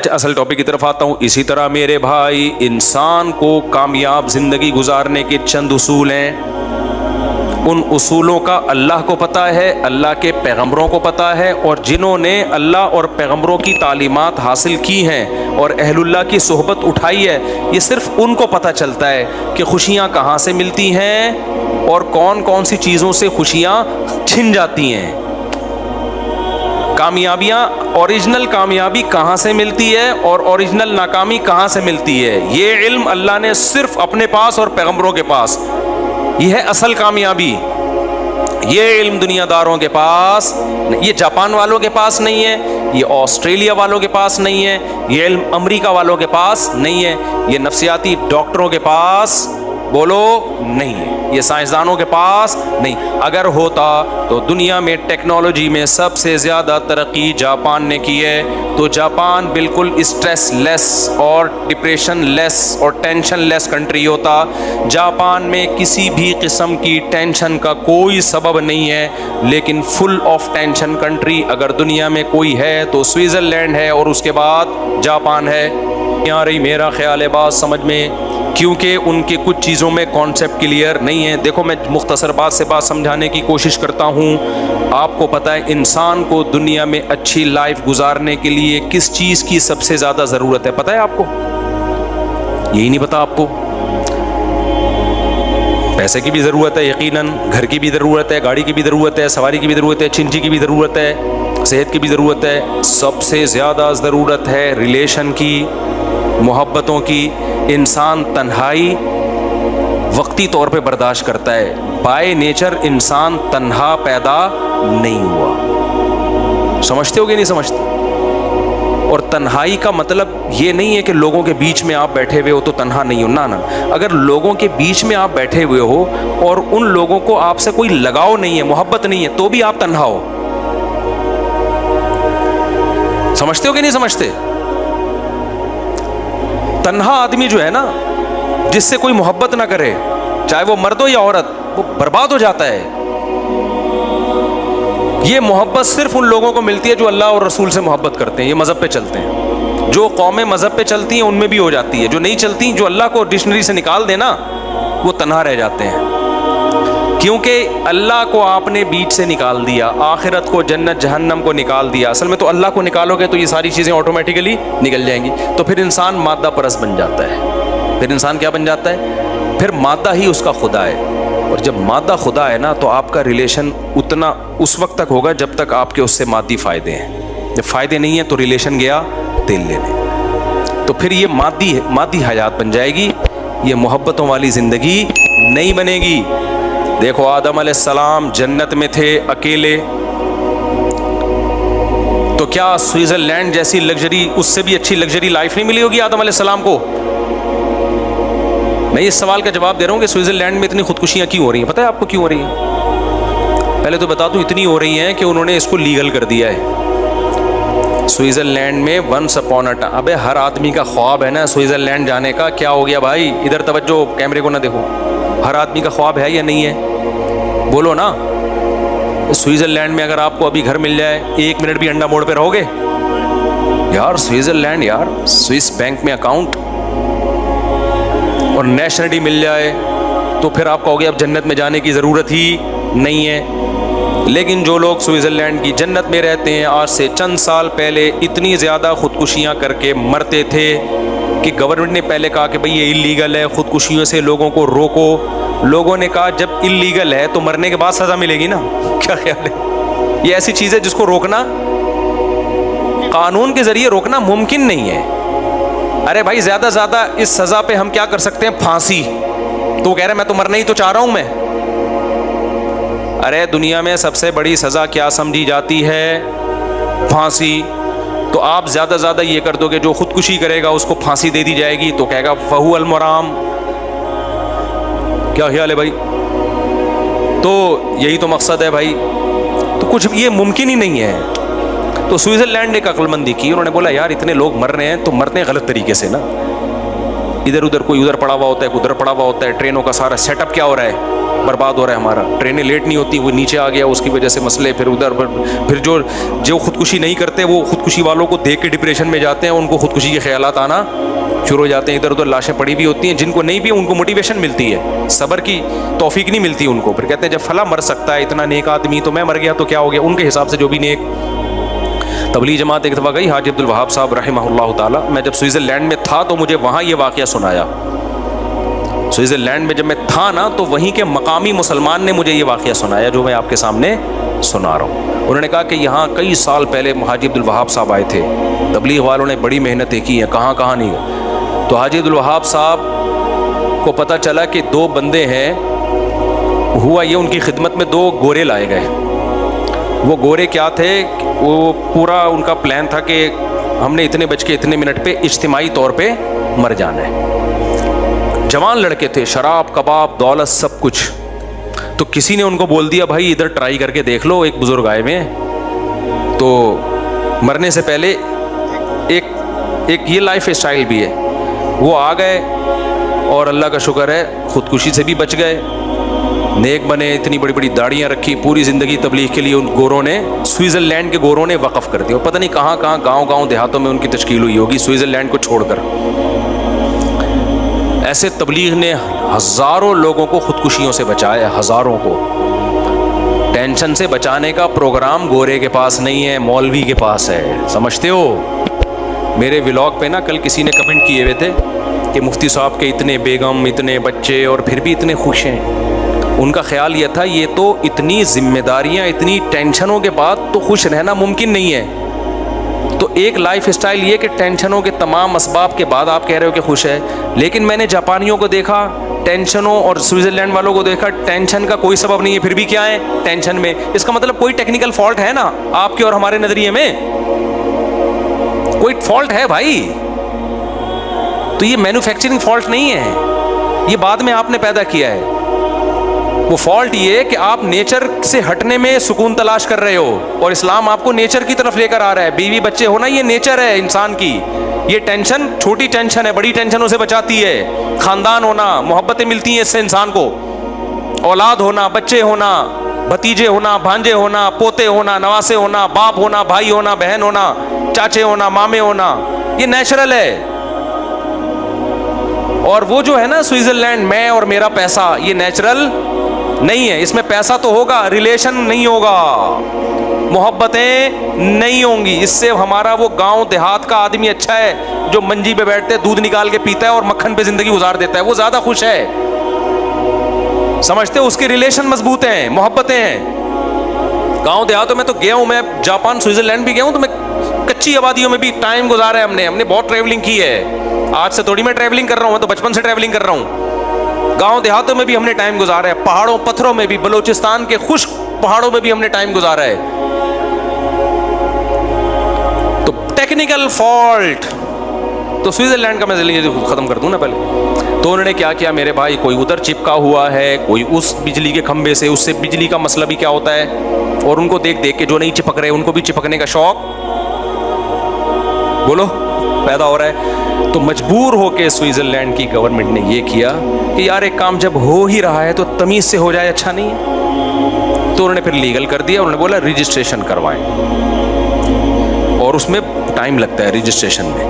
اصل ٹاپک کی طرف آتا ہوں. اسی طرح میرے بھائی انسان کو کامیاب زندگی گزارنے کے چند اصول ہیں. ان اصولوں کا اللہ کو پتہ ہے, اللہ کے پیغمبروں کو پتہ ہے, اور جنہوں نے اللہ اور پیغمبروں کی تعلیمات حاصل کی ہیں اور اہل اللہ کی صحبت اٹھائی ہے, یہ صرف ان کو پتہ چلتا ہے کہ خوشیاں کہاں سے ملتی ہیں اور کون کون سی چیزوں سے خوشیاں چھن جاتی ہیں. کامیابیاں, اوریجنل کامیابی کہاں سے ملتی ہے اور اوریجنل ناکامی کہاں سے ملتی ہے, یہ علم اللہ نے صرف اپنے پاس اور پیغمبروں کے پاس. یہ ہے اصل کامیابی. یہ علم دنیا داروں کے پاس, یہ جاپان والوں کے پاس نہیں ہے, یہ آسٹریلیا والوں کے پاس نہیں ہے, یہ علم امریکہ والوں کے پاس نہیں ہے, یہ نفسیاتی ڈاکٹروں کے پاس بولو نہیں ہے, یہ سائنسدانوں کے پاس نہیں. اگر ہوتا تو دنیا میں ٹیکنالوجی میں سب سے زیادہ ترقی جاپان نے کی ہے, تو جاپان بالکل اسٹریس لیس اور ڈپریشن لیس اور ٹینشن لیس کنٹری ہوتا. جاپان میں کسی بھی قسم کی ٹینشن کا کوئی سبب نہیں ہے, لیکن فل آف ٹینشن کنٹری اگر دنیا میں کوئی ہے تو سوئٹزرلینڈ ہے اور اس کے بعد جاپان ہے. یہاں رہی میرا خیال ہے بات سمجھ میں, کیونکہ ان کے کچھ چیزوں میں کانسیپٹ کلیئر نہیں ہے. دیکھو میں مختصر بات سے بات سمجھانے کی کوشش کرتا ہوں. آپ کو پتہ ہے انسان کو دنیا میں اچھی لائف گزارنے کے لیے کس چیز کی سب سے زیادہ ضرورت ہے, پتہ ہے آپ کو؟ یہی نہیں پتہ آپ کو؟ پیسے کی بھی ضرورت ہے یقیناً, گھر کی بھی ضرورت ہے, گاڑی کی بھی ضرورت ہے, سواری کی بھی ضرورت ہے, چنچی کی بھی ضرورت ہے, صحت کی بھی ضرورت ہے. سب سے زیادہ ضرورت ہے ریلیشن کی, محبتوں کی. انسان تنہائی وقتی طور پہ برداشت کرتا ہے, بائی نیچر انسان تنہا پیدا نہیں ہوا. سمجھتے ہو کہ نہیں سمجھتے؟ اور تنہائی کا مطلب یہ نہیں ہے کہ لوگوں کے بیچ میں آپ بیٹھے ہوئے ہو تو تنہا نہیں ہو, نہ. اگر لوگوں کے بیچ میں آپ بیٹھے ہوئے ہو اور ان لوگوں کو آپ سے کوئی لگاؤ نہیں ہے, محبت نہیں ہے, تو بھی آپ تنہا ہو. سمجھتے ہو کہ نہیں سمجھتے؟ تنہا آدمی جو ہے نا, جس سے کوئی محبت نہ کرے, چاہے وہ مرد ہو یا عورت, وہ برباد ہو جاتا ہے. یہ محبت صرف ان لوگوں کو ملتی ہے جو اللہ اور رسول سے محبت کرتے ہیں, یہ مذہب پہ چلتے ہیں. جو قومیں مذہب پہ چلتی ہیں ان میں بھی ہو جاتی ہے, جو نہیں چلتی, جو اللہ کو ڈکشنری سے نکال دے نا, وہ تنہا رہ جاتے ہیں. کیونکہ اللہ کو آپ نے بیچ سے نکال دیا, آخرت کو, جنت جہنم کو نکال دیا. اصل میں تو اللہ کو نکالو گے تو یہ ساری چیزیں آٹومیٹیکلی نکل جائیں گی. تو پھر انسان مادہ پرست بن جاتا ہے. پھر انسان کیا بن جاتا ہے؟ پھر مادہ ہی اس کا خدا ہے. اور جب مادہ خدا ہے نا, تو آپ کا ریلیشن اتنا اس وقت تک ہوگا جب تک آپ کے اس سے مادی فائدے ہیں. جب فائدے نہیں ہیں تو ریلیشن گیا تیل لینے. تو پھر یہ مادی حیات بن جائے گی, یہ محبتوں والی زندگی نہیں بنے گی. دیکھو آدم علیہ السلام جنت میں تھے اکیلے, تو کیا سوئٹزرلینڈ جیسی لگژری, اس سے بھی اچھی لگژری لائف نہیں ملی ہوگی آدم علیہ السلام کو؟ میں اس سوال کا جواب دے رہا ہوں کہ سوئٹزرلینڈ میں اتنی خودکشیاں کیوں ہو رہی ہیں. پتہ ہے آپ کو کیوں ہو رہی ہیں؟ پہلے تو بتا دوں, اتنی ہو رہی ہیں کہ انہوں نے اس کو لیگل کر دیا ہے. سوئٹزرلینڈ میں ونس اپون اے ٹائم, ابے ہر آدمی کا خواب ہے نا سوئٹزرلینڈ جانے کا. کیا ہو گیا بھائی, ادھر توجہ, کیمرے کو نہ دیکھو. ہر آدمی کا خواب ہے یا نہیں ہے؟ بولو نا. سوئٹزرلینڈ میں اگر آپ کو ابھی گھر مل جائے, 1 منٹ بھی انڈا موڑ پہ رہو گے؟ یار سوئٹزرلینڈ, یار سوئس بینک میں اکاؤنٹ اور نیشنلٹی مل جائے تو پھر آپ کہو گے اب جنت میں جانے کی ضرورت ہی نہیں ہے. لیکن جو لوگ سوئٹزرلینڈ کی جنت میں رہتے ہیں, آج سے چند سال پہلے اتنی زیادہ خودکشیاں کر کے مرتے تھے کہ گورنمنٹ نے پہلے کہا کہ بھئی یہ اللیگل ہے, خودکشیوں سے لوگوں کو روکو. لوگوں نے کہا جب اللیگل ہے تو مرنے کے بعد سزا ملے گی نا. کیا خیال ہے؟ یہ ایسی چیز ہے جس کو روکنا, قانون کے ذریعے روکنا ممکن نہیں ہے. ارے بھائی زیادہ زیادہ اس سزا پہ ہم کیا کر سکتے ہیں؟ پھانسی. تو کہہ رہے میں تو مرنا ہی تو چاہ رہا ہوں میں. ارے دنیا میں سب سے بڑی سزا کیا سمجھی جاتی ہے؟ پھانسی. تو آپ زیادہ زیادہ یہ کر دو کہ جو خودکشی کرے گا اس کو پھانسی دے دی جائے گی, تو کہے گا فہو المرام. کیا خیال ہے بھائی؟ تو یہی تو مقصد ہے بھائی. تو کچھ یہ ممکن ہی نہیں ہے. تو سوئٹزرلینڈ نے ایک عقل مندی کی, انہوں نے بولا یار اتنے لوگ مر رہے ہیں تو مرتے ہیں غلط طریقے سے نا. ادھر ادھر, کوئی ادھر پڑا ہوا ہوتا ہے, کوئی ادھر پڑا ہوا ہوتا ہے. ٹرینوں کا سارا سیٹ اپ کیا ہو رہا ہے, برباد ہو رہا ہے ہمارا. ٹرینیں لیٹ نہیں ہوتی, وہ نیچے آ گیا اس کی وجہ سے مسئلے, پھر ادھر پھر جو خودکشی نہیں کرتے وہ خودکشی والوں کو دیکھ کے ڈپریشن میں جاتے ہیں, ان کو خودکشی کے خیالات آنا شروع ہو جاتے ہیں. ادھر ادھر لاشیں پڑی بھی ہوتی ہیں, جن کو نہیں بھی ان کو موٹیویشن ملتی ہے, صبر کی توفیق نہیں ملتی ان کو. پھر کہتے ہیں جب فلاں مر سکتا ہے اتنا نیک آدمی, تو میں مر گیا تو کیا ہو گیا. ان کے حساب سے جو بھی نیک. تبلیغ جماعت ایک دفعہ گئی حاجی عبد الوہاب صاحب رحمہ اللہ تعالیٰ. میں جب سوئٹزرلینڈ میں تھا تو مجھے وہاں یہ واقعہ سنایا. سوئٹزرلینڈ میں جب میں تھا نا تو وہیں کے مقامی مسلمان نے مجھے یہ واقعہ سنایا جو میں آپ کے سامنے سنا رہا ہوں. انہوں نے کہا کہ یہاں کئی سال پہلے حاجی عبد الوہاب صاحب آئے تھے, تبلیغ والوں نے بڑی محنتیں کی ہیں, کہاں کہاں نہیں. تو حاجی عبد الوہاب صاحب کو پتہ چلا کہ 2 بندے ہیں. ہوا یہ ان کی خدمت میں 2 گورے لائے گئے. وہ گورے کیا تھے, وہ پورا ان کا پلان تھا کہ ہم نے اتنے بج کے اتنے منٹ پہ اجتماعی طور پہ مر جانا ہے. جوان لڑکے تھے, شراب کباب دولت سب کچھ. تو کسی نے ان کو بول دیا بھائی ادھر ٹرائی کر کے دیکھ لو, ایک بزرگ آئے ہوئے ہیں تو مرنے سے پہلے ایک یہ لائف اسٹائل بھی ہے. وہ آ گئے اور اللہ کا شکر ہے خودکشی سے بھی بچ گئے, نیک بنے, اتنی بڑی بڑی داڑیاں رکھی, پوری زندگی تبلیغ کے لیے ان گوروں نے, سوئٹزرلینڈ کے گوروں نے وقف کر دیا. اور پتہ نہیں کہاں کہاں گاؤں دیہاتوں میں ان کی تشکیل ہوئی ہوگی سوئٹزرلینڈ کو چھوڑ کر. ایسے تبلیغ نے ہزاروں لوگوں کو خودکشیوں سے بچایا, ہزاروں کو. ٹینشن سے بچانے کا پروگرام گورے کے پاس نہیں ہے, مولوی کے پاس ہے. سمجھتے ہو؟ میرے ولاگ پہ نا کل کسی نے کمنٹ کیے ہوئے تھے کہ مفتی صاحب کے اتنے بیگم, اتنے بچے اور پھر بھی اتنے خوش ہیں. ان کا خیال یہ تھا یہ تو اتنی ذمہ داریاں, اتنی ٹینشنوں کے بعد تو خوش رہنا ممکن نہیں ہے. تو ایک لائف اسٹائل یہ کہ ٹینشنوں کے تمام اسباب کے بعد آپ کہہ رہے ہو کہ خوش ہے. لیکن میں نے جاپانیوں کو دیکھا ٹینشنوں, اور سوئٹزرلینڈ والوں کو دیکھا ٹینشن کا کوئی سبب نہیں ہے, پھر بھی کیا ہے ٹینشن میں. اس کا مطلب کوئی ٹیکنیکل فالٹ ہے نا آپ کے اور ہمارے نظریے میں, کوئی فالٹ ہے بھائی. تو یہ مینوفیکچرنگ فالٹ نہیں ہے, یہ بعد میں آپ نے پیدا کیا ہے. وہ فالٹ یہ کہ آپ نیچر سے ہٹنے میں سکون تلاش کر رہے ہو, اور اسلام آپ کو نیچر کی طرف لے کر آ رہا ہے. بیوی بچے ہونا یہ نیچر ہے انسان کی. یہ ٹینشن چھوٹی ٹینشن ہے, بڑی ٹینشنوں سے بچاتی ہے. خاندان ہونا, محبتیں ملتی ہیں اس سے انسان کو, اولاد ہونا, بچے ہونا, بھتیجے ہونا, بھانجے ہونا, پوتے ہونا, نواسے ہونا, باپ ہونا, بھائی ہونا, بہن ہونا, چاچے ہونا, مامے ہونا, یہ نیچرل ہے. اور وہ جو ہے نا سوئٹزرلینڈ, میں اور میرا پیسہ, یہ نیچرل نہیں ہے. اس میں پیسہ تو ہوگا, ریلیشن نہیں ہوگا, محبتیں نہیں ہوں گی. اس سے ہمارا وہ گاؤں دیہات کا آدمی اچھا ہے جو منجی پہ بیٹھتے دودھ نکال کے پیتا ہے اور مکھن پہ زندگی گزار دیتا ہے, وہ زیادہ خوش ہے. سمجھتے ہو؟ اس کے ریلیشن مضبوط ہیں, محبتیں ہیں. گاؤں دیہاتوں میں تو گیا ہوں میں, جاپان سوئٹزرلینڈ بھی گیا ہوں, تو میں کچی آبادیوں میں بھی ٹائم گزارا ہے ہم نے بہت ٹریولنگ کی ہے. آج سے تھوڑی میں ٹریولنگ کر رہا ہوں, میں تو بچپن سے ٹریولنگ کر رہا ہوں. گاؤں دیہاتوں میں بھی ہم نے ٹائم گزارا ہے, پہاڑوں پتھروں میں بھی, بلوچستان کے خشک پہاڑوں میں بھی ہم نے ٹائم گزارا ہے. تو ٹیکنیکل فالٹ تو سوئٹزرلینڈ کا میں ختم کر دوں نا پہلے. تو انہوں نے کیا کیا میرے بھائی, کوئی ادھر چپکا ہوا ہے, کوئی اس بجلی کے کھمبے سے, اس سے بجلی کا مسئلہ بھی کیا ہوتا ہے, اور ان کو دیکھ دیکھ کے جو نہیں چپک رہے ان کو بھی چپکنے کا شوق بولو پیدا ہو رہا ہے. تو مجبور ہو کے سوئٹزرلینڈ کی گورنمنٹ نے یہ کیا کہ یار ایک کام جب ہو ہی رہا ہے تو تمیز سے ہو جائے, اچھا نہیں ہے. تو انہوں نے پھر لیگل کر دیا, انہوں نے بولا رجسٹریشن کروائیں, اور اس میں ٹائم لگتا ہے, رجسٹریشن میں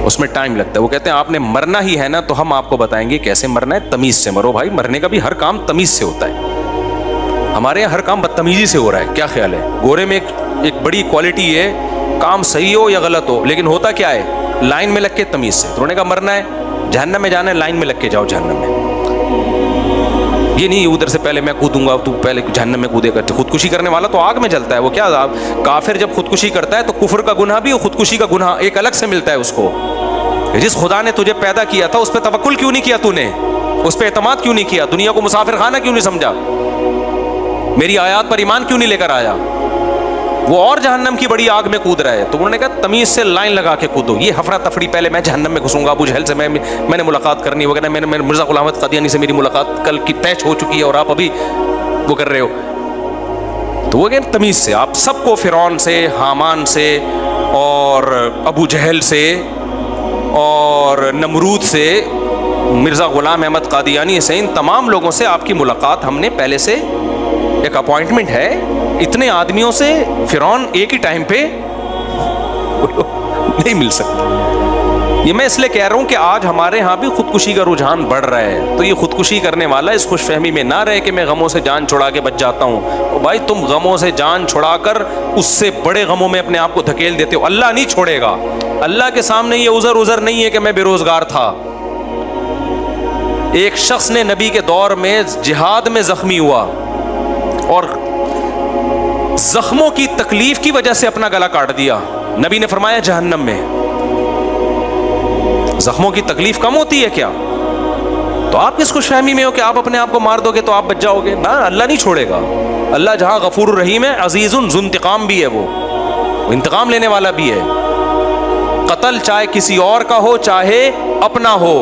اس میں ٹائم لگتا ہے. وہ کہتے ہیں آپ نے مرنا ہی ہے نا تو ہم آپ کو بتائیں گے کیسے مرنا ہے, تمیز سے مرو بھائی. مرنے کا بھی ہر کام تمیز سے ہوتا ہے, ہمارے یہاں ہر کام بدتمیزی سے ہو رہا ہے. کیا خیال ہے؟ گورے میں ایک بڑی کوالٹی ہے, کام صحیح ہو یا غلط ہو, لیکن ہوتا کیا ہے, لائن میں لگ کے تمیز سے. تو انہوں نے کہا مرنا ہے, جہنم میں جانا ہے, لائن میں لگ کے جاؤ جہنم میں. یہ نہیں ادھر سے پہلے میں کودوں گا تو پہلے جہنم میں کودے گا. خودکشی کرنے والا تو آگ میں جلتا ہے. وہ کیا کافر جب خودکشی کرتا ہے تو کفر کا گناہ بھی اور خودکشی کا گناہ ایک الگ سے ملتا ہے اس کو. جس خدا نے تجھے پیدا کیا تھا اس پہ توکل کیوں نہیں کیا, تو نے اس پہ اعتماد کیوں نہیں کیا, دنیا کو مسافر خانہ کیوں نہیں سمجھا, میری آیات پر ایمان کیوں نہیں لے کر آیا, وہ اور جہنم کی بڑی آگ میں کود رہا ہے. تو انہوں نے کہا تمیز سے لائن لگا کے کودو. یہ ہفرا تفری, پہلے میں جہنم میں گھسوں گا, ابو جہل سے میں نے ملاقات کرنی وغیرہ, میں نے مرزا غلام احمد قادیانی سے میری ملاقات کل کی طے ہو چکی ہے اور آپ ابھی وہ کر رہے ہو. تو وہ کہتے تمیز سے. آپ سب کو فرعون سے, حامان سے, اور ابو جہل سے, اور نمرود سے مرزا غلام احمد قادیانی سے، ان تمام لوگوں سے آپ کی ملاقات ہم نے پہلے سے ایک اپوائنٹمنٹ ہے. اتنے آدمیوں سے فرعون ایک ہی ٹائم پہ نہیں مل سکتا. یہ میں اس لیے کہہ رہا ہوں کہ آج ہمارے ہاں بھی خودکشی کا رجحان بڑھ رہا ہے. تو یہ خودکشی کرنے والا اس خوش فہمی میں نہ رہے کہ میں غموں سے جان چھڑا کے بچ جاتا ہوں. اور بھائی تم غموں سے جان چھڑا کر اس سے بڑے غموں میں اپنے آپ کو دھکیل دیتے ہو. اللہ نہیں چھوڑے گا. اللہ کے سامنے یہ عذر نہیں ہے کہ میں بے روزگار تھا. ایک شخص نے نبی کے دور میں جہاد میں زخمی ہوا اور زخموں کی تکلیف کی وجہ سے اپنا گلا کاٹ دیا. نبی نے فرمایا جہنم میں. زخموں کی تکلیف کم ہوتی ہے کیا؟ تو آپ کس خوش فہمی میں ہو کہ آپ اپنے آپ کو مار دو گے تو آپ بچ جاؤ گے؟ نہ، اللہ نہیں چھوڑے گا. اللہ جہاں غفور الرحیم ہے، عزیز ذو انتقام بھی ہے، وہ انتقام لینے والا بھی ہے. قتل چاہے کسی اور کا ہو چاہے اپنا ہو،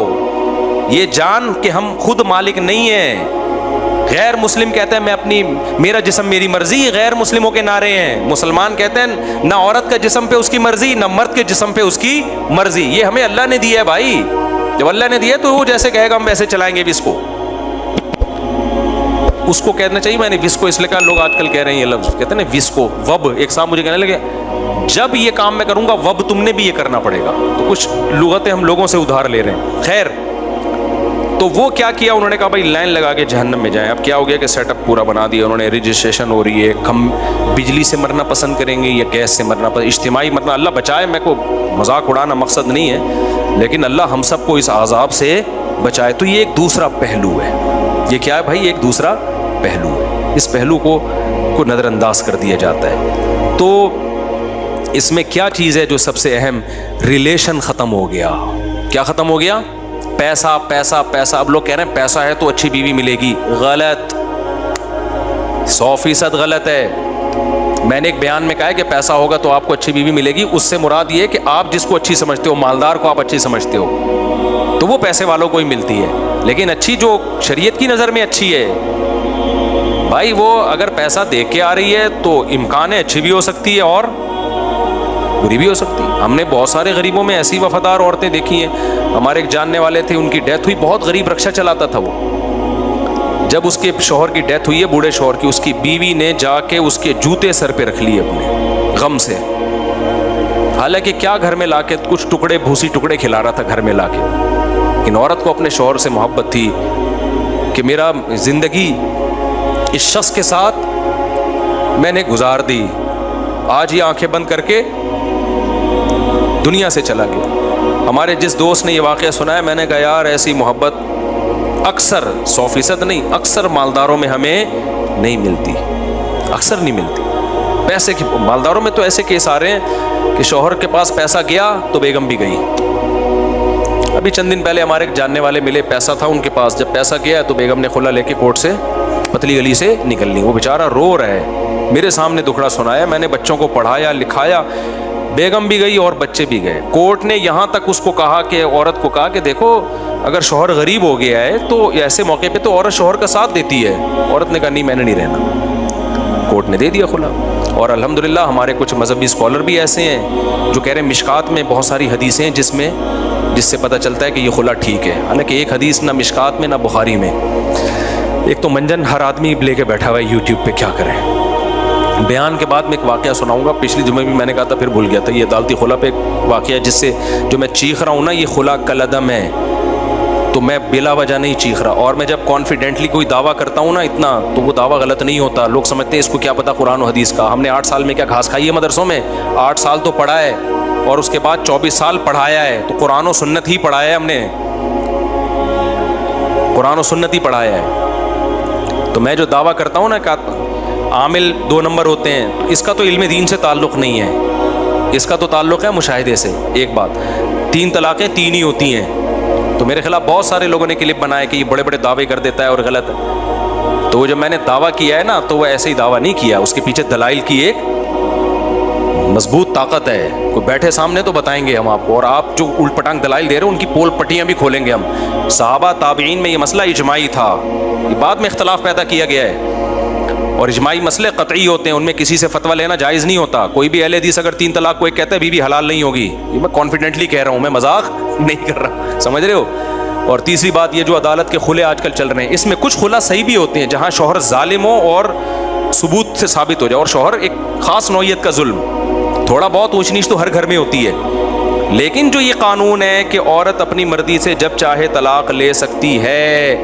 یہ جان کہ ہم خود مالک نہیں ہیں. غیر مسلم کہتے ہیں میرا جسم میری مرضی، غیر مسلموں کے نعرے ہیں. مسلمان کہتے ہیں نہ عورت کا جسم پہ اس کی مرضی، نہ مرد کے جسم پہ اس کی مرضی. یہ ہمیں اللہ نے دیا ہے بھائی. جب اللہ نے دیا تو وہ جیسے کہے گا ہم ویسے چلائیں گے. اس کو کہنا چاہیے. میں نے وسکو اس لیے کہا، لوگ آج کل کہہ رہے ہیں یہ لفظ، کہتے ہیں نا وسکو، وب. ایک صاحب مجھے کہنے لگے جب یہ کام میں کروں گا وب تم نے بھی یہ کرنا پڑے گا. تو کچھ لغتیں ہم لوگوں سے ادھار لے رہے ہیں. خیر، تو وہ کیا کیا، انہوں نے کہا بھائی لائن لگا کے جہنم میں جائیں. اب کیا ہو گیا کہ سیٹ اپ پورا بنا دیا انہوں نے. رجسٹریشن ہو رہی ہے. ہم بجلی سے مرنا پسند کریں گے یا گیس سے مرنا پسند، اجتماعی مرنا. اللہ بچائے، میں کو مذاق اڑانا مقصد نہیں ہے، لیکن اللہ ہم سب کو اس عذاب سے بچائے. تو یہ ایک دوسرا پہلو ہے. یہ کیا ہے بھائی؟ ایک دوسرا پہلو ہے. اس پہلو کو نظر انداز کر دیا جاتا ہے. تو اس میں کیا چیز ہے جو سب سے اہم؟ ریلیشن ختم ہو گیا. کیا ختم ہو گیا؟ پیسہ پیسہ پیسہ. اب لوگ کہہ رہے ہیں پیسہ ہے تو اچھی بیوی ملے گی. غلط، 100% غلط ہے. میں نے ایک بیان میں کہا ہے کہ پیسہ ہوگا تو آپ کو اچھی بیوی ملے گی. اس سے مراد یہ کہ آپ جس کو اچھی سمجھتے ہو، مالدار کو آپ اچھی سمجھتے ہو، تو وہ پیسے والوں کو ہی ملتی ہے. لیکن اچھی جو شریعت کی نظر میں اچھی ہے بھائی، وہ اگر پیسہ دے کے آ رہی ہے تو امکان ہے اچھی بھی ہو سکتی ہے اور بری بھی ہو سکتی. ہم نے بہت سارے غریبوں میں ایسی وفادار عورتیں دیکھی ہیں. ہمارے ایک جاننے والے تھے، ان کی ڈیتھ ہوئی. بہت غریب رکشہ چلاتا تھا وہ. جب اس کے شوہر کی ڈیتھ ہوئی ہے، بوڑھے شوہر کی، اس کی بیوی نے جا کے اس کے جوتے سر پہ رکھ لیے اپنے غم سے. حالانکہ کیا گھر میں لا کے کچھ ٹکڑے بھوسی ٹکڑے کھلا رہا تھا گھر میں لا کے. لیکن عورت کو اپنے شوہر سے محبت تھی کہ میرا زندگی اس شخص کے ساتھ میں نے گزار دی، آج یہ آنکھیں بند کر کے دنیا سے چلا گیا. ہمارے جس دوست نے یہ واقعہ سنا ہے، میں نے کہا یار ایسی محبت اکثر 100% نہیں، اکثر مالداروں میں ہمیں نہیں ملتی. اکثر نہیں ملتی. پیسے کی مالداروں میں تو ایسے کیس آ رہے ہیں کہ شوہر کے پاس پیسہ گیا تو بیگم بھی گئی. ابھی چند دن پہلے ہمارے ایک جاننے والے ملے، پیسہ تھا ان کے پاس. جب پیسہ گیا تو بیگم نے خلا لے کے کورٹ سے پتلی گلی سے نکل لی. وہ بیچارہ رو رہا ہے، میرے سامنے دکھڑا سنایا. میں نے بچوں کو پڑھایا لکھایا، بیگم بھی گئی اور بچے بھی گئے. کورٹ نے یہاں تک اس کو کہا کہ عورت کو کہا کہ دیکھو اگر شوہر غریب ہو گیا ہے تو ایسے موقع پہ تو عورت شوہر کا ساتھ دیتی ہے. عورت نے کہا نہیں میں نے نہیں رہنا. کورٹ نے دے دیا خلا. اور الحمدللہ ہمارے کچھ مذہبی اسکالر بھی ایسے ہیں جو کہہ رہے ہیں مشکات میں بہت ساری حدیثیں ہیں جس سے پتہ چلتا ہے کہ یہ خلا ٹھیک ہے. حالانکہ ایک حدیث نہ مشکات میں نہ بخاری میں. ایک تو منجن ہر آدمی لے کے بیٹھا ہوا ہے یوٹیوب پہ، کیا کریں. بیان کے بعد میں ایک واقعہ سناؤں گا. پچھلی جمعے بھی میں نے کہا تھا، پھر بھول گیا تھا. یہ عدالتی خلا پہ ایک واقعہ جس سے جو میں چیخ رہا ہوں نا، یہ خلا کالعدم ہے تو میں بلا وجہ نہیں چیخ رہا. اور میں جب کانفیڈنٹلی کوئی دعویٰ کرتا ہوں نا اتنا، تو وہ دعویٰ غلط نہیں ہوتا. لوگ سمجھتے ہیں اس کو کیا پتہ قرآن و حدیث کا. ہم نے 8 سال میں کیا گھاس کھائی ہے مدرسوں میں؟ 8 سال تو پڑھا ہے اور اس کے بعد 24 سال پڑھایا ہے. تو قرآن و سنت ہی پڑھایا ہے ہم نے، قرآن و سنت ہی پڑھایا ہے. تو میں جو دعویٰ کرتا ہوں نا کہ عامل 2 نمبر ہوتے ہیں، تو اس کا تو علم دین سے تعلق نہیں ہے، اس کا تو تعلق ہے مشاہدے سے. ایک بات، 3 طلاقیں 3 ہی ہوتی ہیں. تو میرے خلاف بہت سارے لوگوں نے کلپ بنائے کہ یہ بڑے بڑے دعوے کر دیتا ہے اور غلط ہے. تو وہ جب میں نے دعویٰ کیا ہے نا، تو وہ ایسے ہی دعویٰ نہیں کیا، اس کے پیچھے دلائل کی ایک مضبوط طاقت ہے. کوئی بیٹھے سامنے تو بتائیں گے ہم آپ کو. اور آپ جو الٹ پٹانگ دلائل دے رہے ہیں ان کی پول پٹیاں بھی کھولیں گے ہم. صحابہ تابعین میں یہ مسئلہ اجماعی تھا، یہ بعد میں اختلاف پیدا کیا گیا ہے. اور اجماعی مسئلے قطعی ہوتے ہیں، ان میں کسی سے فتویٰ لینا جائز نہیں ہوتا. کوئی بھی اہل حدیث اگر 3 طلاق کوئی کہتا ہے بیوی حلال نہیں ہوگی، یہ میں کانفیڈنٹلی کہہ رہا ہوں، میں مذاق نہیں کر رہا، سمجھ رہے ہو. اور تیسری بات یہ جو عدالت کے خلے آج کل چل رہے ہیں اس میں کچھ خلا صحیح بھی ہوتے ہیں جہاں شوہر ظالم ہو اور ثبوت سے ثابت ہو جائے, اور شوہر ایک خاص نوعیت کا ظلم, تھوڑا بہت اونچ نیچ تو ہر گھر میں ہوتی ہے, لیکن جو یہ قانون ہے کہ عورت اپنی مرضی سے جب چاہے طلاق لے سکتی ہے,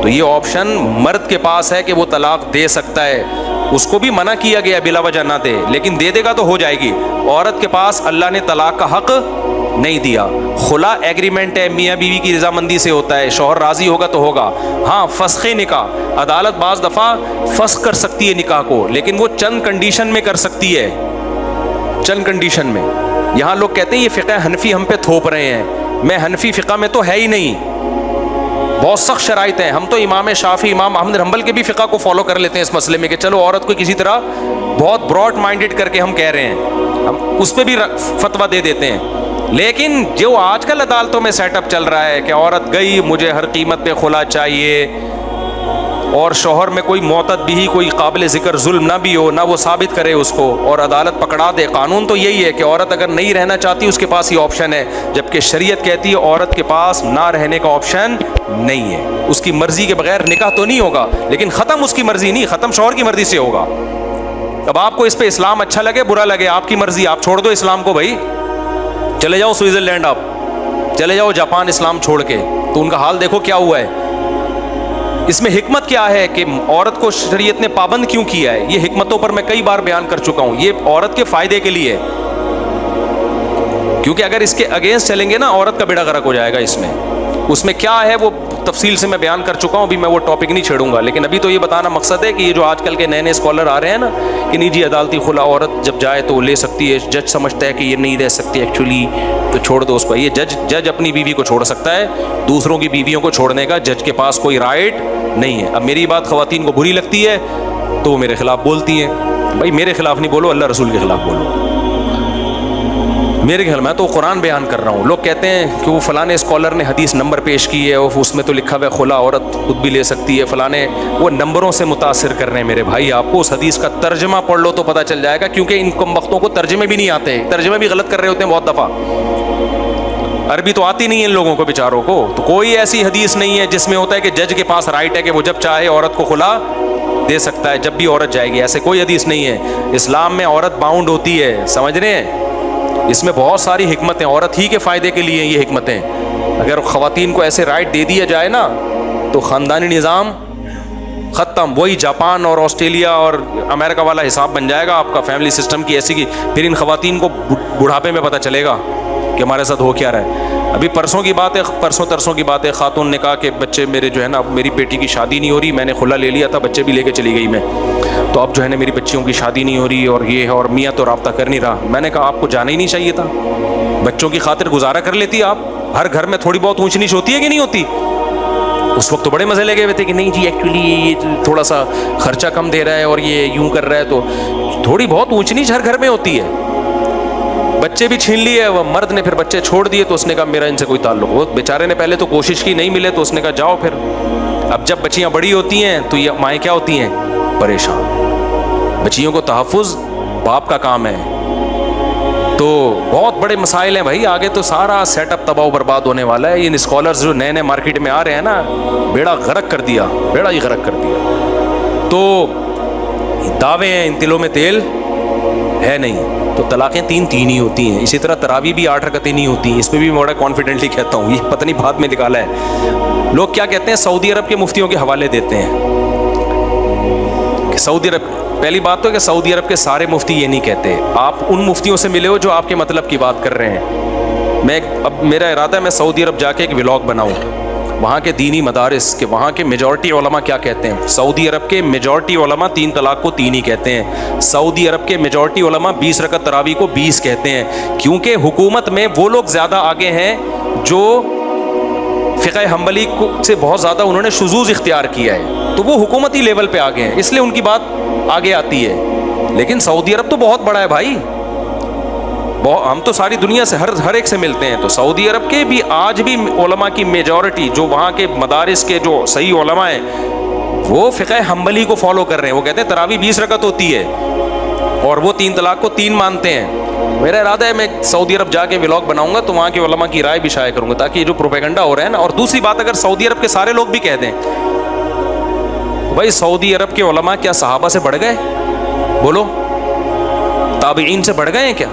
تو یہ آپشن مرد کے پاس ہے کہ وہ طلاق دے سکتا ہے. اس کو بھی منع کیا گیا بلا وجہ نہ دے, لیکن دے دے گا تو ہو جائے گی. عورت کے پاس اللہ نے طلاق کا حق نہیں دیا. خلا ایگریمنٹ ہے, میاں بیوی کی رضامندی سے ہوتا ہے, شوہر راضی ہوگا تو ہوگا. ہاں فسخ نکاح, عدالت بعض دفعہ فسخ کر سکتی ہے نکاح کو, لیکن وہ چند کنڈیشن میں کر سکتی ہے, چند کنڈیشن میں. یہاں لوگ کہتے ہیں یہ فقہ حنفی ہم پہ تھوپ رہے ہیں, میں حنفی فقہ میں تو ہے ہی نہیں, بہت سخت شرائط ہیں. ہم تو امام شافعی, امام احمد بن حنبل کے بھی فقہ کو فالو کر لیتے ہیں اس مسئلے میں کہ چلو عورت کو کسی طرح بہت براڈ مائنڈڈ کر کے ہم کہہ رہے ہیں, ہم اس پہ بھی فتویٰ دے دیتے ہیں. لیکن جو آج کل عدالتوں میں سیٹ اپ چل رہا ہے کہ عورت گئی مجھے ہر قیمت پہ خلا چاہیے, اور شوہر میں کوئی معتد بھی, کوئی قابل ذکر ظلم نہ بھی ہو, نہ وہ ثابت کرے اس کو, اور عدالت پکڑا دے. قانون تو یہی ہے کہ عورت اگر نہیں رہنا چاہتی اس کے پاس یہ آپشن ہے, جبکہ شریعت کہتی ہے عورت کے پاس نہ رہنے کا آپشن نہیں ہے. اس کی مرضی کے بغیر نکاح تو نہیں ہوگا, لیکن ختم اس کی مرضی نہیں, ختم شوہر کی مرضی سے ہوگا. اب آپ کو اس پہ اسلام اچھا لگے برا لگے آپ کی مرضی, آپ چھوڑ دو اسلام کو بھائی, چلے جاؤ سوئٹزرلینڈ, آپ چلے جاؤ جاپان اسلام چھوڑ کے, تو ان کا حال دیکھو کیا ہوا ہے. اس میں حکمت کیا ہے کہ عورت کو شریعت نے پابند کیوں کیا ہے؟ یہ حکمتوں پر میں کئی بار بیان کر چکا ہوں. یہ عورت کے فائدے کے لیے, کیونکہ اگر اس کے اگینسٹ چلیں گے نا عورت کا بیڑا غرق ہو جائے گا. اس میں کیا ہے وہ تفصیل سے میں بیان کر چکا ہوں, ابھی میں وہ ٹاپک نہیں چھیڑوں گا. لیکن ابھی تو یہ بتانا مقصد ہے کہ یہ جو آج کل کے نئے نئے اسکالر آ رہے ہیں نا کہ نجی عدالتی خلا عورت جب جائے تو لے سکتی ہے, جج سمجھتا ہے کہ یہ نہیں رہ سکتی ایکچولی تو چھوڑ دو اس کو. یہ جج اپنی بیوی کو چھوڑ سکتا ہے, دوسروں کی بیویوں کو چھوڑنے کا جج کے پاس کوئی رائٹ نہیں ہے. اب میری بات خواتین کو بری لگتی ہے تو وہ میرے خلاف بولتی ہیں, بھائی میرے خلاف نہیں بولو, اللہ رسول کے خلاف بولو. میرے خیال میں تو قرآن بیان کر رہا ہوں. لوگ کہتے ہیں کہ وہ فلانے اسکالر نے حدیث نمبر پیش کی ہے, اس میں تو لکھا ہوا ہے خلا عورت خود بھی لے سکتی ہے, فلانے وہ نمبروں سے متاثر کر رہے ہیں. میرے بھائی آپ کو اس حدیث کا ترجمہ پڑھ لو تو پتہ چل جائے گا, کیونکہ ان کم وقتوں کو ترجمے بھی نہیں آتے, ترجمے بھی غلط کر رہے ہوتے ہیں بہت دفعہ. عربی تو آتی نہیں ہے ان لوگوں کو بیچاروں کو. تو کوئی ایسی حدیث نہیں ہے جس میں ہوتا ہے کہ جج کے پاس رائٹ ہے کہ وہ جب چاہے عورت کو خلا دے سکتا ہے جب بھی عورت جائے گی. ایسے کوئی حدیث نہیں ہے. اسلام میں عورت باؤنڈ ہوتی ہے, سمجھ رہے ہیں. اس میں بہت ساری حکمتیں, عورت ہی کے فائدے کے لیے یہ حکمتیں. اگر خواتین کو ایسے رائٹ دے دیا جائے نا تو خاندانی نظام ختم. وہی جاپان اور آسٹریلیا اور امریکہ والا حساب بن جائے گا آپ کا فیملی سسٹم کی ایسی کی. پھر ان خواتین کو بڑھاپے میں پتہ چلے گا کہ ہمارے ساتھ ہو کیا رہا ہے. ابھی پرسوں کی بات ہے, پرسوں ترسوں کی بات ہے, خاتون نے کہا کہ بچے میرے جو ہے نا, میری بیٹی کی شادی نہیں ہو رہی, میں نے خلا لے لیا تھا, بچے بھی لے کے چلی گئی میں, تو اب جو ہے نا میری بچیوں کی شادی نہیں ہو رہی اور یہ ہے, اور میاں تو رابطہ کر نہیں رہا. میں نے کہا آپ کو جانا ہی نہیں چاہیے تھا, بچوں کی خاطر گزارا کر لیتی آپ. ہر گھر میں تھوڑی بہت اونچ نیچ ہوتی ہے کہ نہیں ہوتی؟ اس وقت تو بڑے مزے لگے ہوئے تھے کہ نہیں جی ایکچولی یہ تھوڑا سا خرچہ کم دے رہا ہے اور یہ یوں کر رہا ہے, تو تھوڑی بہت اونچ نیچ ہر گھر میں ہوتی ہے. بچے بھی چھین لیے, وہ مرد نے پھر بچے چھوڑ دیے, تو اس نے کہا میرا ان سے کوئی تعلق. وہ بیچارے نے پہلے تو کوشش کی, نہیں ملے تو اس نے کہا جاؤ پھر. اب جب بچیاں بڑی ہوتی ہیں تو یہ مائیں کیا ہوتی ہیں, پریشان. بچیوں کو تحفظ باپ کا کام ہے. تو بہت بڑے مسائل ہیں بھائی, آگے تو سارا سیٹ اپ تباہ و برباد ہونے والا ہے. یہ اسکالرز جو نئے نئے مارکیٹ میں آ رہے ہیں نا, بیڑا غرق کر دیا, بیڑا ہی غرق کر دیا. تو دعوے ہیں, ان تلوں میں تیل ہے نہیں. تو طلاقیں تین ہی ہوتی ہیں. اسی طرح تراویح بھی 8 رکعتیں نہیں ہوتی ہیں. اس پہ بھی میں بڑا کانفیڈنٹلی کہتا ہوں, یہ پتہ نہیں بعد میں نکالا ہے. لوگ کیا کہتے ہیں, سعودی عرب کے مفتیوں کے حوالے دیتے ہیں کہ سعودی عرب, پہلی بات تو کہ سعودی عرب کے سارے مفتی یہ نہیں کہتے. آپ ان مفتیوں سے ملے ہو جو آپ کے مطلب کی بات کر رہے ہیں. اب میرا ارادہ ہے میں سعودی عرب جا کے ایک ولاگ بناؤں, وہاں کے دینی مدارس کے وہاں کے میجورٹی علماء کیا کہتے ہیں. سعودی عرب کے میجورٹی علماء 3 طلاق کو 3 ہی کہتے ہیں. سعودی عرب کے میجورٹی علماء 20 رکعت تراویح کو 20 کہتے ہیں, کیونکہ حکومت میں وہ لوگ زیادہ آگے ہیں جو فقہ حنبلی سے بہت زیادہ انہوں نے شذوذ اختیار کیا ہے, تو وہ حکومتی لیول پہ آگے ہیں, اس لیے ان کی بات آگے آتی ہے. لیکن سعودی عرب تو بہت بڑا ہے بھائی, ہم تو ساری دنیا سے ہر ایک سے ملتے ہیں. تو سعودی عرب کے بھی آج بھی علماء کی میجورٹی جو وہاں کے مدارس کے جو صحیح علماء ہیں وہ فقہ حنبلی کو فالو کر رہے ہیں. وہ کہتے ہیں تراویح 20 رکعت ہوتی ہے اور وہ 3 طلاق کو 3 مانتے ہیں. میرا ارادہ ہے میں سعودی عرب جا کے ولاگ بناؤں گا تو وہاں کے علماء کی رائے بھی شائع کروں گا تاکہ یہ جو پروپیگنڈا ہو رہا ہے نا. اور دوسری بات, اگر سعودی عرب کے سارے لوگ بھی کہہ دیں بھائی سعودی عرب کے علماء کیا صحابہ سے بڑھ گئے؟ بولو, تابعین سے بڑھ گئے ہیں کیا؟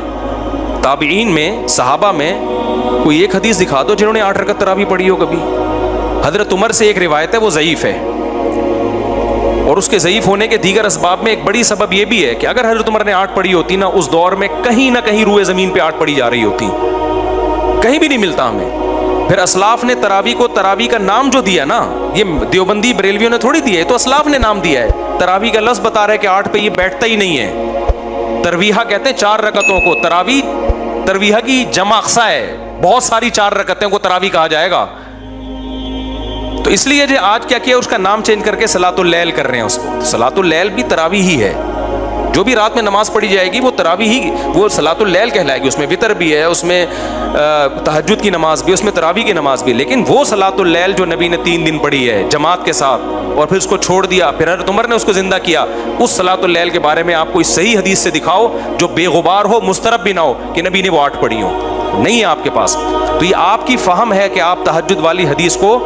تابعین میں, صحابہ میں کوئی ایک حدیث دکھا دو جنہوں نے 8 رکعت تراویح پڑھی ہو کبھی. حضرت عمر سے ایک روایت ہے وہ ضعیف ہے, اور اس کے ضعیف ہونے کے دیگر اسباب میں ایک بڑی سبب یہ بھی ہے کہ اگر حضرت عمر نے 8 پڑھی ہوتی نا, اس دور میں کہیں نہ کہیں روئے زمین پہ 8 پڑھی جا رہی ہوتی, کہیں بھی نہیں ملتا ہمیں. پھر اسلاف نے تراویح کو تراویح کا نام جو دیا نا, یہ دیوبندی بریلویوں نے تھوڑی دیا ہے, تو اسلاف نے نام دیا ہے. تراویح کا لفظ بتا رہا ہے کہ 8 پہ یہ بیٹھتا ہی نہیں ہے. ترویحہ کہتے ہیں 4 رکعتوں کو, ترویحہ کی جمع اقصا ہے, بہت ساری 4 رکعتوں کو تراویح کہا جائے گا. تو اس لیے جو آج کیا اس کا نام چینج کر کے صلاۃ اللیل کر رہے ہیں اس کو. صلاۃ اللیل بھی تراویح ہی ہے, جو بھی رات میں نماز پڑھی جائے گی وہ تراویح ہی, وہ صلاۃ اللیل کہلائے گی. اس میں وتر بھی ہے, اس میں تہجد کی نماز بھی, اس میں تراویح کی نماز بھی. لیکن وہ صلاۃ اللیل جو نبی نے 3 دن پڑھی ہے جماعت کے ساتھ اور پھر اس کو چھوڑ دیا, پھر حضرت عمر نے اس کو زندہ کیا, اس صلاۃ اللیل کے بارے میں آپ کوئی صحیح حدیث سے دکھاؤ جو بے غبار ہو, مسترب بھی نہ ہو کہ نبی نے وہ 8 پڑھی ہو. نہیں ہے آپ کے پاس. تو یہ آپ کی فہم ہے کہ آپ تہجد والی حدیث کو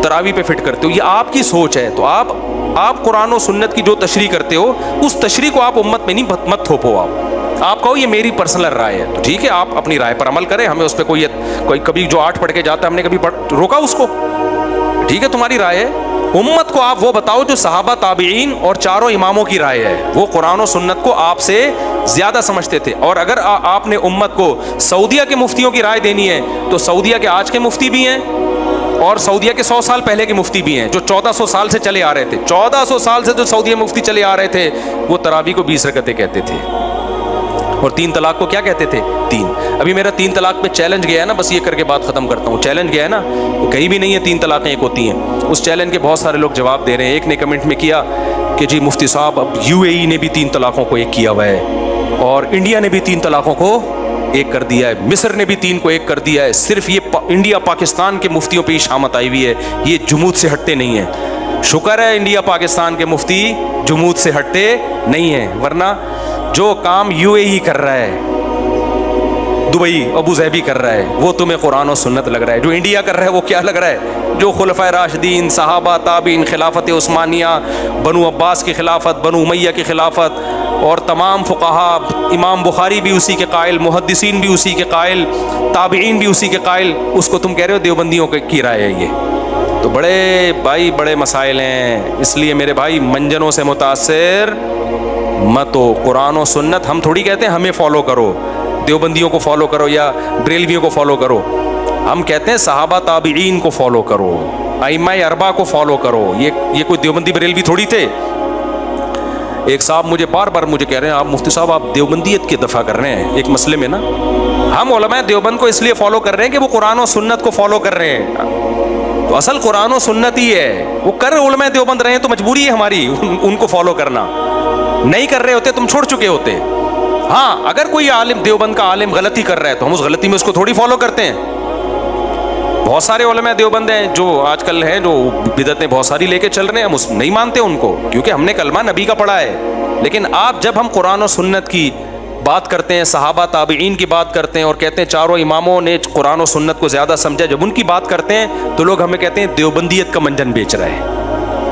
تراویح پہ فٹ کرتے ہو, یہ آپ کی سوچ ہے. تو آپ قرآن و سنت کی جو تشریح کرتے ہو اس تشریح کو آپ امت میں نہیں مت تھوپو. آپ کہو یہ میری پرسنل رائے ہے, تو ٹھیک ہے آپ اپنی رائے پر عمل کریں, ہمیں اس پہ کوئی کبھی جو 8 پڑھ کے جاتا ہے ہم نے کبھی روکا اس کو, ٹھیک ہے تمہاری رائے ہے. امت کو آپ وہ بتاؤ جو صحابہ تابعین اور 4 اماموں کی رائے ہے, وہ قرآن و سنت کو آپ سے زیادہ سمجھتے تھے. اور اگر آپ نے امت کو سعودیہ کے مفتیوں کی رائے دینی ہے تو سعودیہ کے آج کے مفتی بھی ہیں اور سعودیہ کے 100 سال پہلے کے مفتی بھی ہیں جو 1400 سال سے چلے آ رہے تھے. 1400 سال سے جو سعودیہ مفتی چلے آ رہے تھے وہ تراویح کو 20 رکعتیں کہتے تھے, اور 3 طلاق کو کیا کہتے تھے؟ 3. ابھی میرا 3 طلاق پہ چیلنج گیا ہے نا, بس یہ کر کے بات ختم کرتا ہوں. چیلنج گیا ہے نا, کہیں بھی نہیں ہے 3 طلاقیں ایک ہوتی ہیں. اس چیلنج کے بہت سارے لوگ جواب دے رہے ہیں. ایک نے کمنٹ میں کیا کہ جی مفتی صاحب اب UAE نے بھی 3 طلاقوں کو ایک کیا ہوا ہے, اور انڈیا نے بھی 3 طلاقوں کو ایک کر دیا ہے, مصر نے بھی 3 کو ایک کر دیا ہے. صرف یہ انڈیا پاکستان کے مفتیوں پہ ہی شامت آئی ہوئی ہے, یہ جمود سے ہٹتے نہیں ہیں. شکر ہے انڈیا پاکستان کے مفتی جمود سے ہٹتے نہیں ہیں, ورنہ جو کام UAE کر رہا ہے, دبئی ابو ظہبی کر رہا ہے, وہ تمہیں قرآن و سنت لگ رہا ہے. جو انڈیا کر رہا ہے وہ کیا لگ رہا ہے؟ جو خلفائے راشدین, صحابہ, تابعین, خلافت عثمانیہ, بنو عباس کی خلافت, بنو امیہ کی خلافت, اور تمام فقہا, امام بخاری بھی اسی کے قائل, محدثین بھی اسی کے قائل, تابعین بھی اسی کے قائل, اس کو تم کہہ رہے ہو دیوبندیوں کی رائے ہے یہ. تو بڑے بھائی بڑے مسائل ہیں, اس لیے میرے بھائی منجنوں سے متاثر مت ہو. قرآن و سنت ہم تھوڑی کہتے ہیں ہمیں فالو کرو, دیوبندیوں کو فالو کرو یا بریلویوں کو فالو کرو. ہم کہتے ہیں صحابہ تابعین کو فالو کرو, ائمہ اربعہ کو فالو کرو. یہ کوئی دیوبندی بریلوی تھوڑی تھے. ایک صاحب مجھے بار بار کہہ رہے ہیں آپ مفتی صاحب آپ دیوبندیت کی دفاع کر رہے ہیں ایک مسئلے میں نا. ہم علماء دیوبند کو اس لیے فالو کر رہے ہیں کہ وہ قرآن و سنت کو فالو کر رہے ہیں. تو اصل قرآن و سنت ہی ہے, وہ کر علماء دیوبند رہے ہیں تو مجبوری ہے ہماری ان کو فالو کرنا. نہیں کر رہے ہوتے تم چھوڑ چکے ہوتے. ہاں اگر کوئی عالم دیوبند کا عالم غلطی کر رہا ہے تو ہم اس غلطی میں اس کو تھوڑی فالو کرتے ہیں. بہت سارے علماء دیوبند ہیں جو آج کل ہیں جو بدعتیں بہت ساری لے کے چل رہے ہیں, ہم نہیں مانتے ان کو کیونکہ ہم نے کلمہ نبی کا پڑھا ہے. لیکن آپ جب ہم قرآن و سنت کی بات کرتے ہیں, صحابہ تابعین کی بات کرتے ہیں اور کہتے ہیں 4 اماموں نے قرآن و سنت کو زیادہ سمجھا, جب ان کی بات کرتے ہیں تو لوگ ہمیں کہتے ہیں دیوبندیت کا منجن بیچ رہا ہے.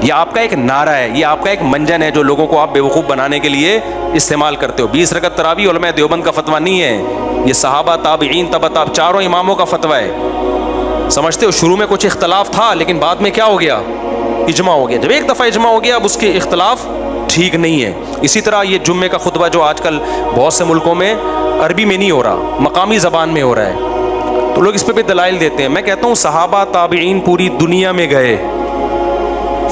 یہ آپ کا ایک نعرہ ہے, یہ آپ کا ایک منجن ہے جو لوگوں کو آپ بیوقوف بنانے کے لیے استعمال کرتے ہو. 20 رکعت تراویح علماء دیوبند کا فتویٰ نہیں ہے, یہ صحابہ تابعین تبع 4 اماموں کا فتویٰ ہے. سمجھتے ہو شروع میں کچھ اختلاف تھا لیکن بعد میں کیا ہو گیا؟ اجماع ہو گیا. جب ایک دفعہ اجماع ہو گیا اب اس کے اختلاف ٹھیک نہیں ہے. اسی طرح یہ جمعے کا خطبہ جو آج کل بہت سے ملکوں میں عربی میں نہیں ہو رہا, مقامی زبان میں ہو رہا ہے, تو لوگ اس پہ بھی دلائل دیتے ہیں. میں کہتا ہوں صحابہ تابعین پوری دنیا میں گئے,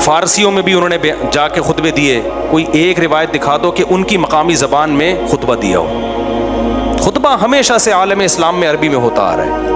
فارسیوں میں بھی انہوں نے جا کے خطبے دیے. کوئی ایک روایت دکھا دو کہ ان کی مقامی زبان میں خطبہ دیا ہو. خطبہ ہمیشہ سے عالم اسلام میں عربی میں ہوتا آ رہا ہے.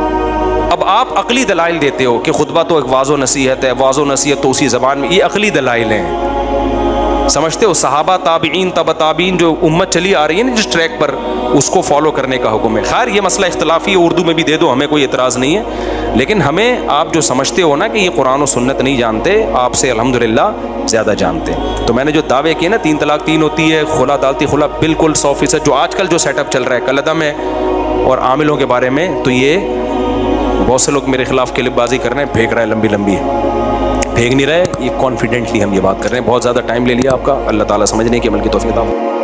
اب آپ عقلی دلائل دیتے ہو کہ خطبہ تو ایک واضح نصیحت ہے, واضح نصیحت تو اسی زبان میں, یہ عقلی دلائل ہیں. سمجھتے ہو؟ صحابہ، تابعین، تبع تابعین، جو امت چلی آ رہی ہے نا جس ٹریک پر، اس کو فالو کرنے کا حکم ہے۔ خیر یہ مسئلہ اختلافی ہے، اردو میں بھی دے دو، ہمیں کوئی اعتراض نہیں ہے، لیکن ہمیں آپ جو سمجھتے ہو نا کہ یہ قرآن و سنت نہیں جانتے، آپ سے الحمدللہ زیادہ جانتے ہیں۔ تو میں نے جو دعوے کیے نا 3 طلاق 3 ہوتی ہے، خلا دالتی خلا، بالکل 100% جو آج کل جو سیٹ اپ چل رہا ہے کلعدم ہے اور عاملوں کے بارے میں، تو یہ بہت سے لوگ میرے خلاف کلپ بازی کر رہے ہیں، پھینک رہے ہیں لمبی لمبی، پھینک نہیں رہے، یہ کانفیڈنٹلی ہم یہ بات کر رہے ہیں۔ بہت زیادہ ٹائم لے لیا آپ کا، اللہ تعالیٰ سمجھنے کی عمل کی توفیق عطا فرمائے۔